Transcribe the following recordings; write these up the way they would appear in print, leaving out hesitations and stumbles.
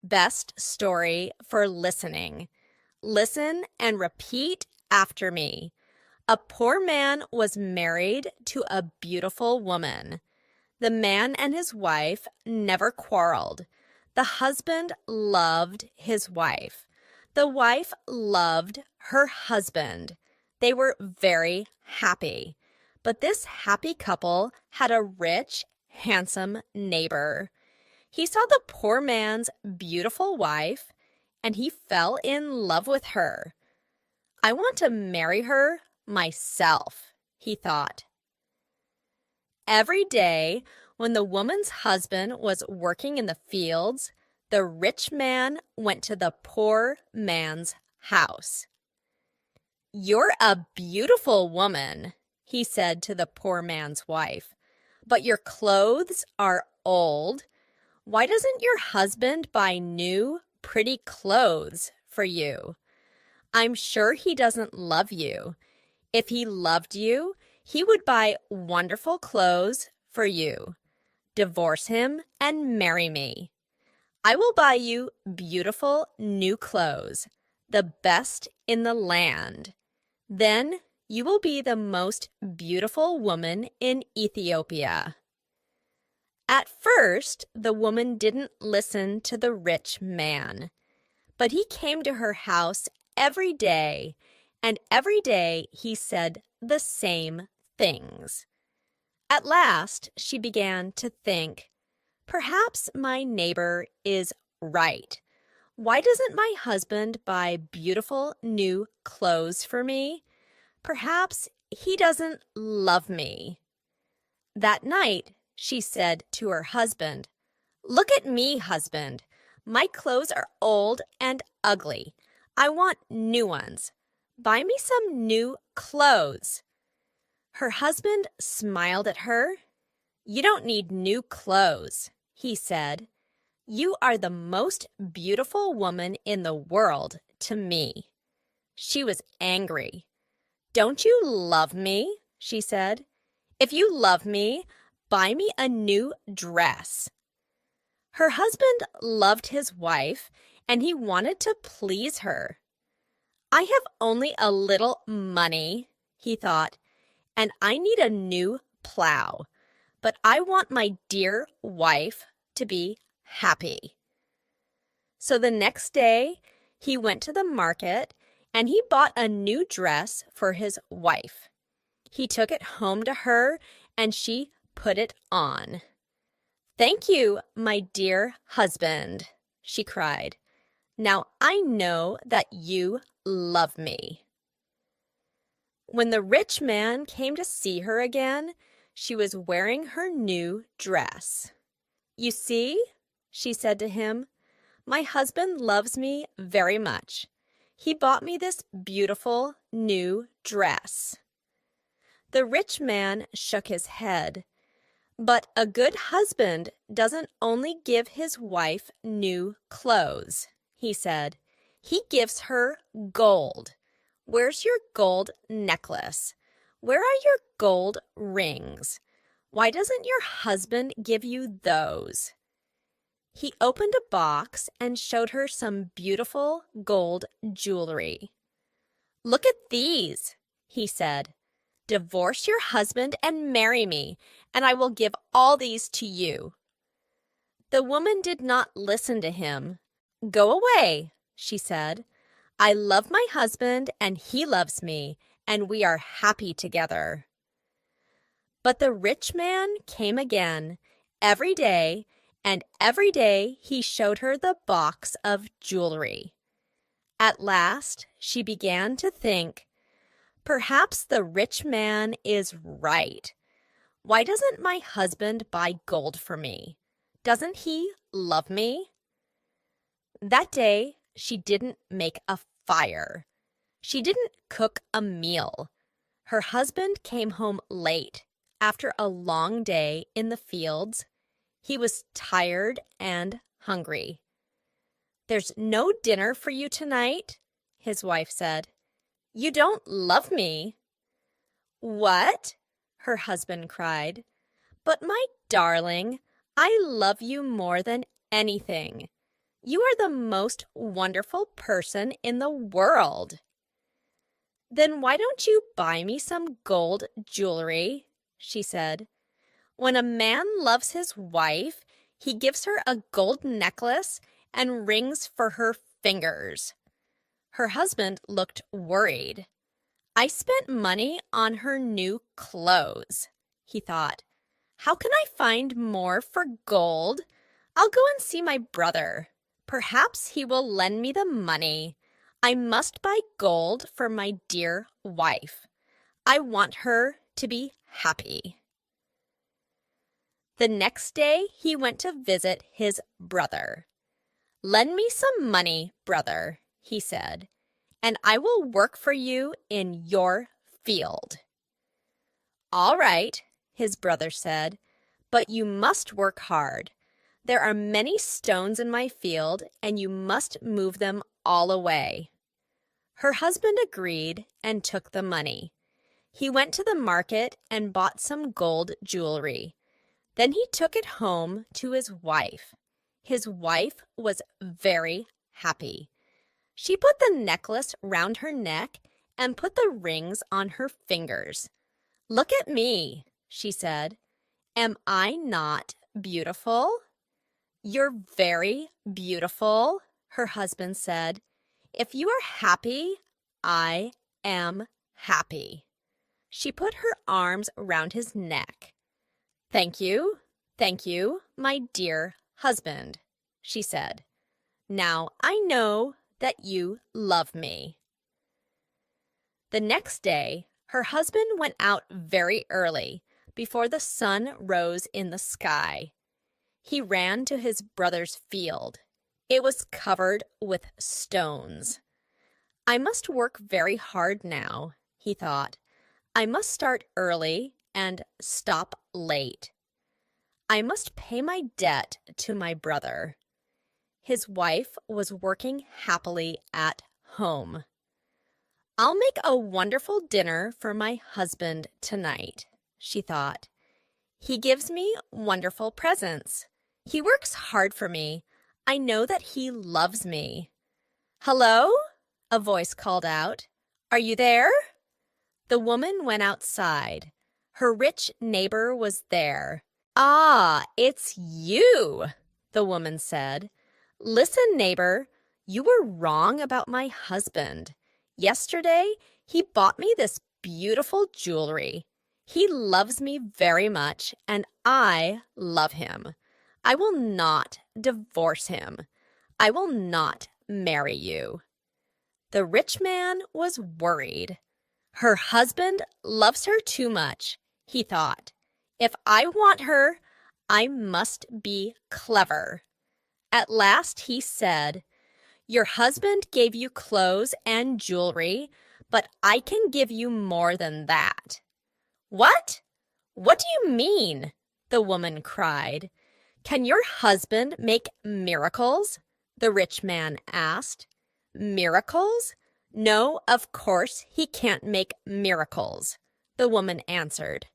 best story for listening. Listen and repeat after me. A poor man was married to a beautiful woman. The man and his wife never quarreled. The husband loved his wife. The wife loved her husband. They were very happy. But this happy couple had a rich, handsome neighbor. He saw the poor man's beautiful wife, and he fell in love with her. I want to marry her myself, he thought. Every day, when the woman's husband was working in the fields, the rich man went to the poor man's house. "You're a beautiful woman," he said to the poor man's wife, "but your clothes are old. Why doesn't your husband buy new, pretty clothes for you? I'm sure he doesn't love you. If he loved you, he would buy wonderful clothes for you. Divorce him and marry me. I will buy you beautiful new clothes, the best in the land. Then you will be the most beautiful woman in Ethiopia." At first, the woman didn't listen to the rich man, but he came to her house every day, and every day he said the same things. At last, she began to think, perhaps my neighbor is right. Why doesn't my husband buy beautiful new clothes for me? Perhaps he doesn't love me. That night, she said to her husband, "Look at me, husband. My clothes are old and ugly. I want new ones. Buy me some new clothes." Her husband smiled at her. "You don't need new clothes," he said. "You are the most beautiful woman in the world to me." She was angry. "Don't you love me?" she said. "If you love me, buy me a new dress." Her husband loved his wife, and he wanted to please her. "I have only a little money," he thought, "and I need a new plow, but I want my dear wife to be happy." So the next day, he went to the market, and he bought a new dress for his wife. He took it home to her, and she put it on. "Thank you, my dear husband," she cried. "Now I know that you love me." When the rich man came to see her again, she was wearing her new dress. "You see," she said to him, "my husband loves me very much. He bought me this beautiful new dress." The rich man shook his head. "But a good husband doesn't only give his wife new clothes," he said. "He gives her gold. Where's your gold necklace? Where are your gold rings? Why doesn't your husband give you those?" He opened a box and showed her some beautiful gold jewelry. "Look at these," he said. "Divorce your husband and marry me, and I will give all these to you." The woman did not listen to him. "Go away," she said. "I love my husband, and he loves me, and we are happy together." But the rich man came again every day, and every day he showed her the box of jewelry. At last, she began to think, perhaps the rich man is right. Why doesn't my husband buy gold for me? Doesn't he love me? That day, she didn't make a fire. She didn't cook a meal. Her husband came home late after a long day in the fields. He was tired and hungry. "There's no dinner for you tonight," his wife said. "You don't love me." "What?" her husband cried. "But my darling, I love you more than anything. You are the most wonderful person in the world." "Then why don't you buy me some gold jewelry?" she said. "When a man loves his wife, he gives her a gold necklace and rings for her fingers." Her husband looked worried. "I spent money on her new clothes," he thought. "How can I find more for gold? I'll go and see my brother. Perhaps he will lend me the money. I must buy gold for my dear wife. I want her to be happy." The next day, he went to visit his brother. "Lend me some money, brother," he said, "and I will work for you in your field." "All right," his brother said, "but you must work hard. There are many stones in my field, and you must move them all away." Her husband agreed and took the money. He went to the market and bought some gold jewelry. Then he took it home to his wife. His wife was very happy. She put the necklace round her neck and put the rings on her fingers. "Look at me," she said. "Am I not beautiful?" "You're very beautiful," her husband said. "If you are happy, I am happy." She put her arms round his neck. Thank you, my dear husband," she said. "Now I know that you love me." The next day, her husband went out very early, before the sun rose in the sky. He ran to his brother's field. It was covered with stones. "I must work very hard now," he thought. "I must start early and stop late. I must pay my debt to my brother." His wife was working happily at home. "I'll make a wonderful dinner for my husband tonight," she thought. "He gives me wonderful presents. He works hard for me. I know that he loves me." "Hello?" a voice called out. "Are you there?" The woman went outside. Her rich neighbor was there. "Ah, it's you," the woman said. "Listen, neighbor, you were wrong about my husband. Yesterday, he bought me this beautiful jewelry. He loves me very much, and I love him. I will not divorce him. I will not marry you." The rich man was worried. Her husband loves her too much, he thought. If I want her, I must be clever. At last he said, "Your husband gave you clothes and jewelry, but I can give you more than that." "What? What do you mean?" the woman cried. "Can your husband make miracles?" the rich man asked. "Miracles? No, of course he can't make miracles," the woman answered.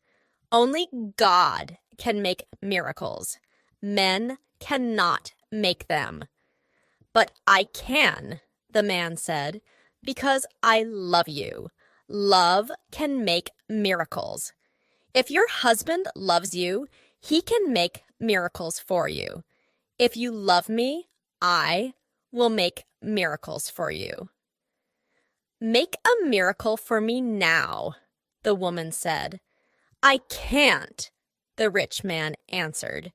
"Only God can make miracles. Men cannot make them." "But I can," the man said, "because I love you. Love can make miracles. If your husband loves you, he can make miracles for you. If you love me, I will make miracles for you." "Make a miracle for me now," the woman said. "I can't," the rich man answered.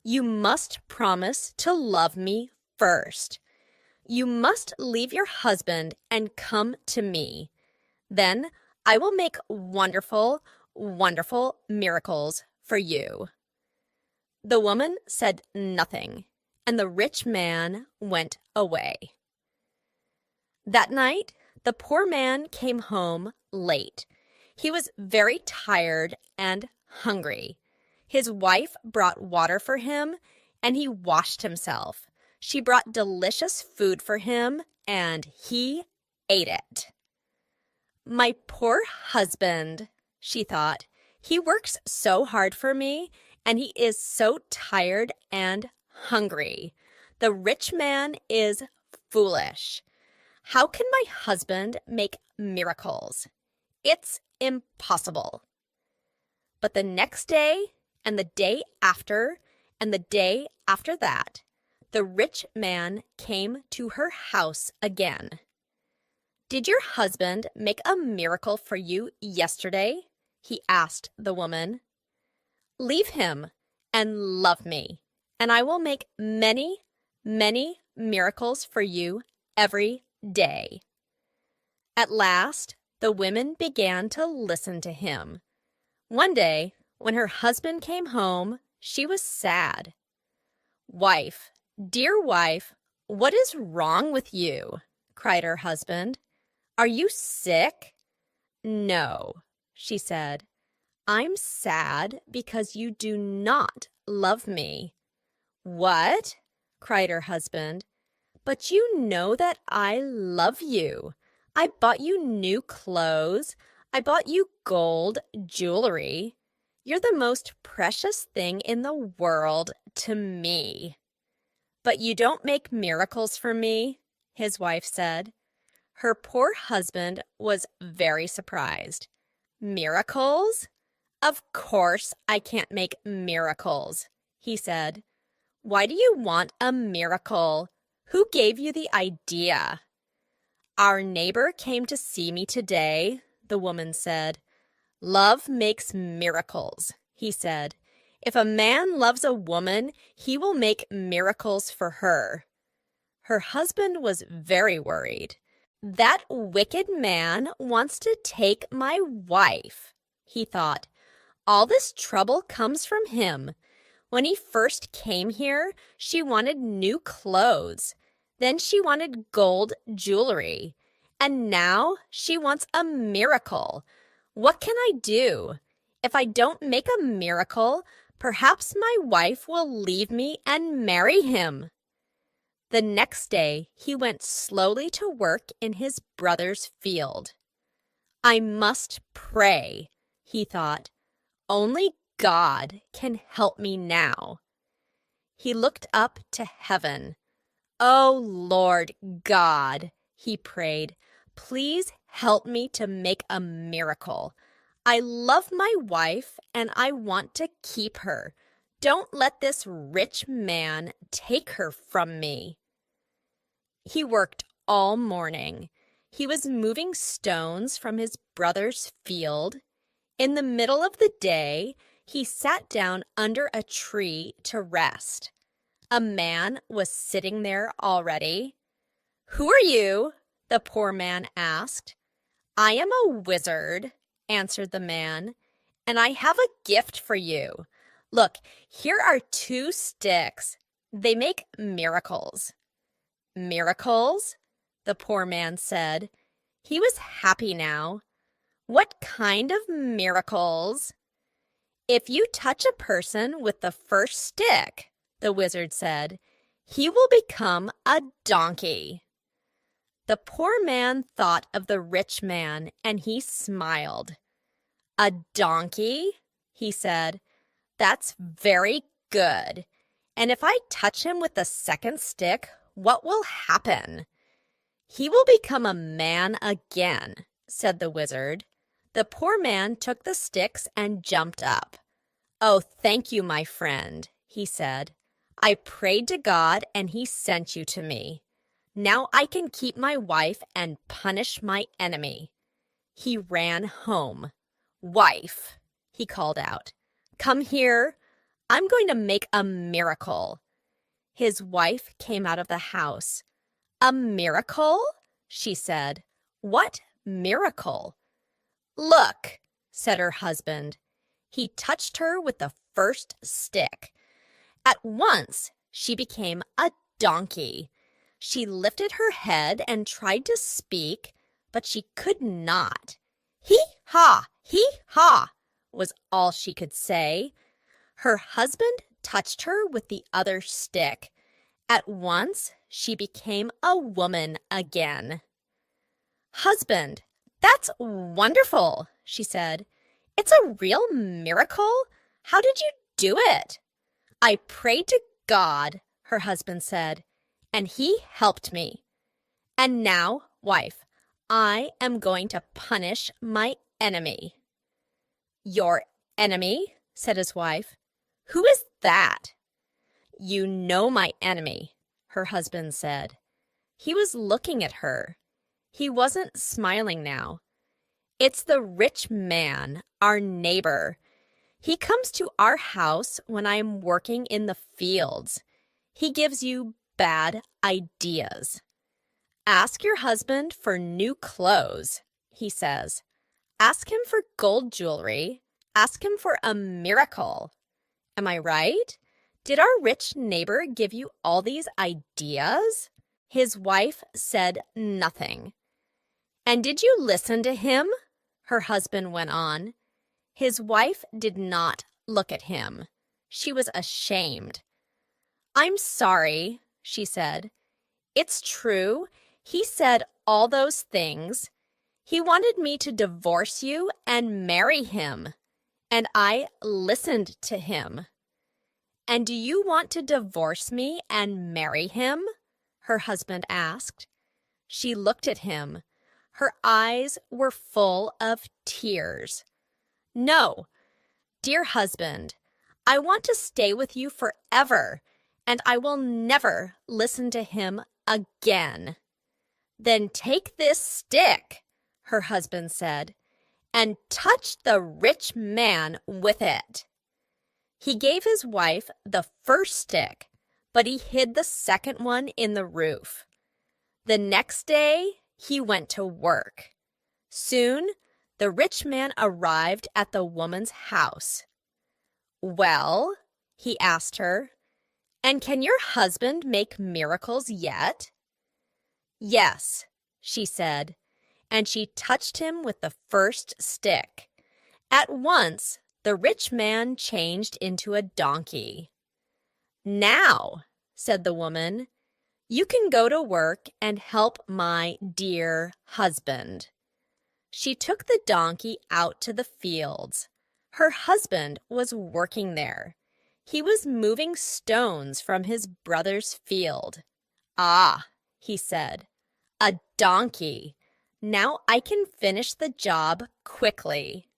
"You must promise to love me first. You must leave your husband and come to me. Then I will make wonderful, wonderful miracles for you." The woman said nothing, and the rich man went away. That night, the poor man came home late. He was very tired and hungry. His wife brought water for him, and he washed himself. She brought delicious food for him, and he ate it. "My poor husband," she thought. "He works so hard for me, and he is so tired and hungry. The rich man is foolish. How can my husband make miracles? It's impossible. But the next day, and the day after, and the day after that, the rich man came to her house again. "Did your husband make a miracle for you yesterday?" he asked the woman. "Leave him and love me, and I will make many, many miracles for you every day." At last, the women began to listen to him. One day, when her husband came home, she was sad. "Wife, dear wife, what is wrong with you?" cried her husband. "Are you sick?" "No," she said. "I'm sad because you do not love me." "What?" cried her husband. "But you know that I love you. I bought you new clothes. I bought you gold jewelry. You're the most precious thing in the world to me." "But you don't make miracles for me," his wife said. Her poor husband was very surprised. "Miracles? Of course I can't make miracles," he said. "Why do you want a miracle? Who gave you the idea?" "Our neighbor came to see me today," the woman said. "Love makes miracles," he said. "If a man loves a woman, he will make miracles for her." Her husband was very worried. "That wicked man wants to take my wife," he thought. "All this trouble comes from him. When he first came here, she wanted new clothes. Then she wanted gold jewelry. And now she wants a miracle. What can I do? If I don't make a miracle, perhaps my wife will leave me and marry him." The next day, he went slowly to work in his brother's field. "I must pray," he thought. "Only God can help me now." He looked up to heaven. "Oh, Lord God," he prayed, "please help me to make a miracle. I love my wife and I want to keep her. Don't let this rich man take her from me." He worked all morning. He was moving stones from his brother's field. In the middle of the day, he sat down under a tree to rest. A man was sitting there already. "Who are you?" the poor man asked. "I am a wizard," answered the man, "and I have a gift for you. Look, here are 2 sticks. They make miracles." "Miracles?" the poor man said. He was happy now. "What kind of miracles?" "If you touch a person with the first stick," the wizard said, "he will become a donkey." The poor man thought of the rich man and he smiled. "A donkey?" he said. "That's very good. And if I touch him with the second stick, what will happen?" "He will become a man again," said the wizard. The poor man took the sticks and jumped up. "Oh, thank you, my friend," he said. "I prayed to God and he sent you to me. Now I can keep my wife and punish my enemy." He ran home. "Wife," he called out, "come here. I'm going to make a miracle." His wife came out of the house. "A miracle?" she said. "What miracle?" "Look," said her husband. He touched her with the first stick. At once, she became a donkey. She lifted her head and tried to speak, but she could not. "Hee-haw, hee-haw," was all she could say. Her husband touched her with the other stick. At once, she became a woman again. "Husband, that's wonderful," she said. "It's a real miracle. How did you do it?" "I prayed to God," her husband said. and he helped me. And now, wife, I am going to punish my enemy." "Your enemy?" said his wife. "Who is that?" "You know my enemy," her husband said. He was looking at her. He wasn't smiling now. "It's the rich man, our neighbor. He comes to our house when I'm working in the fields. He gives you bad ideas. 'Ask your husband for new clothes,' he says. 'Ask him for gold jewelry. Ask him for a miracle.' Am I right? Did our rich neighbor give you all these ideas?" His wife said nothing. "And did you listen to him?" her husband went on. His wife did not look at him. She was ashamed. "I'm sorry," she said. "It's true. He said all those things. He wanted me to divorce you and marry him, and I listened to him." "And do you want to divorce me and marry him?" her husband asked. She looked at him. Her eyes were full of tears. "No, dear husband, I want to stay with you forever, and I will never listen to him again." "Then take this stick," her husband said, "and touch the rich man with it." He gave his wife the first stick, but he hid the second one in the roof. The next day, he went to work. Soon, the rich man arrived at the woman's house. "Well," he asked her, "and can your husband make miracles yet?" "Yes," she said, and she touched him with the first stick. At once, the rich man changed into a donkey. "Now," said the woman, "you can go to work and help my dear husband." She took the donkey out to the fields. Her husband was working there. He was moving stones from his brother's field. "Ah," he said, "a donkey. Now I can finish the job quickly."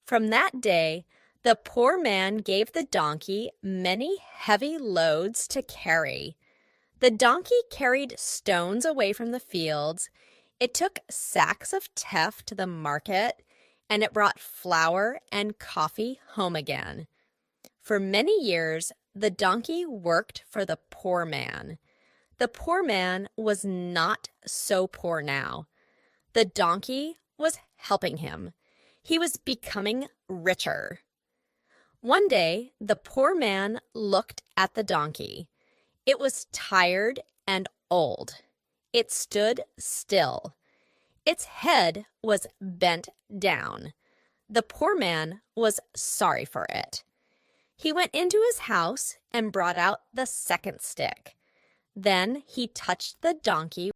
From that day, the poor man gave the donkey many heavy loads to carry. The donkey carried stones away from the fields. It took sacks of teff to the market, and it brought flour and coffee home again. For many years, the donkey worked for the poor man. The poor man was not so poor now. The donkey was helping him. He was becoming richer. One day, the poor man looked at the donkey. It was tired and old. It stood still. Its head was bent down. The poor man was sorry for it. He went into his house and brought out the second stick. Then he touched the donkey